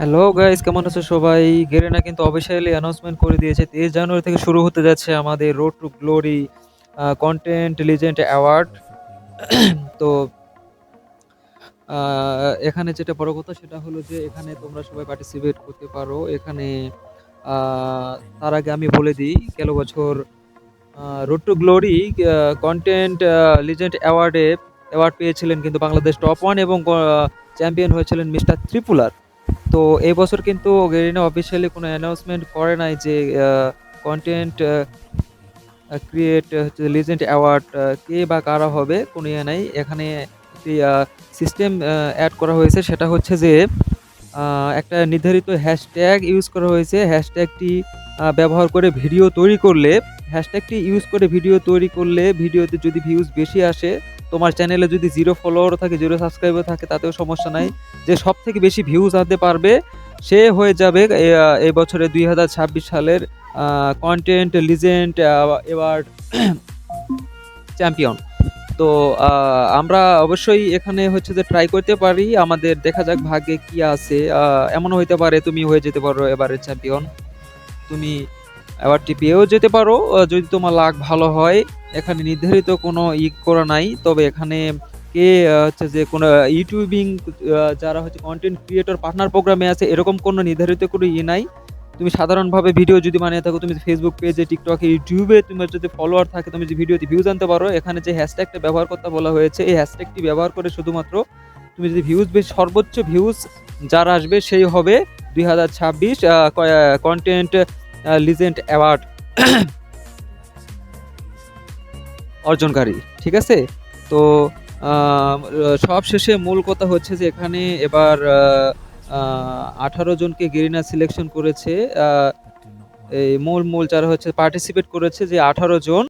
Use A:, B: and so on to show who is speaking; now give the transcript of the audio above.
A: Hello guys, কেমন আছো সবাই? গেরিনা কিন্তু অফিসিয়ালি অ্যানাউন্সমেন্ট করে দিয়েছে 23 জানুয়ারি থেকে শুরু হতে যাচ্ছে আমাদের road to Glory content legend award. তো এখানে যেটা বড় কথা সেটা হলো যে এখানে তোমরা সবাই পার্টিসিপেট করতে পারো। এখানে তার আগে আমি বলে দিই, গেল বছর road to Glory content legend award পেয়েছিলেন কিন্তু বাংলাদেশ টপ ওয়ান, এবং চ্যাম্পিয়ন হয়েছিলেন মিস্টার ত্রিপুলার। তো এই বছর কিন্তু গেরিনা অফিসিয়ালি কোনো অ্যানাউন্সমেন্ট করে নাই যে কন্টেন্ট ক্রিয়েট হচ্ছে লিজেন্ড অ্যাওয়ার্ড কে বা কারা হবে, কোনো ইয়ে নাই। এখানে একটি সিস্টেম অ্যাড করা হয়েছে, সেটা হচ্ছে যে একটা নির্ধারিত হ্যাশট্যাগ ইউজ করা হয়েছে। হ্যাশট্যাগটি ব্যবহার করে ভিডিও তৈরি করলে, ভিডিওতে যদি ভিউজ বেশি আসে, তোমার চ্যানেলে যদি 0 ফলোয়ার থাকে, 0 সাবস্ক্রাইবার থাকে, তাতেও সমস্যা নাই। যে সব থেকে বেশি ভিউজ আনতে পারবে সে হয়ে যাবে এই বছরের 2026 সালের কন্টেন্ট লিজেন্ড অ্যাওয়ার্ড চ্যাম্পিয়ন। তো আমরা অবশ্যই এখানে হচ্ছে যে ট্রাই করতে পারি, আমাদের দেখা যাক ভাগ্যে কি আছে। এমনও হইতে পারে তুমি হয়ে যেতে পারো এবারের চ্যাম্পিয়ন, তুমি অ্যাওয়ার্ডটি পেয়েও যেতে পারো যদি তোমার লাক ভালো হয়। এখানে নির্ধারিত কোনো করা নাই, তবে এখানে কে হচ্ছে যে কোনো ইউটিউবিং যারা হচ্ছে কন্টেন্ট ক্রিয়েটর পার্টনার প্রোগ্রামে আছে, এরকম কোনো নির্ধারিত কোনো নাই। তুমি সাধারণভাবে ভিডিও যদি বানিয়ে থাকো, তুমি ফেসবুক পেজে, টিকটকে, ইউটিউবে তোমার যদি ফলোয়ার থাকে, তুমি যে ভিডিওতে ভিউজ আনতে পারো। এখানে যে হ্যাশট্যাগটা ব্যবহার করতে বলা হয়েছে, এই হ্যাশট্যাগটি ব্যবহার করে শুধুমাত্র তুমি যদি ভিউজ বেশি, সর্বোচ্চ ভিউজ যার আসবে সেই হবে 2026 কন্টেন্ট লিজেন্ড অ্যাওয়ার্ড অর্জনকারী। ঠিক আছে? তো সব শেষে মূল কথা হচ্ছে যে এখানে এবার 18 জনকে গেরিনা সিলেকশন করেছে। এই মূল যারা হচ্ছে পার্টিসিপেট করেছে, যে 18 জন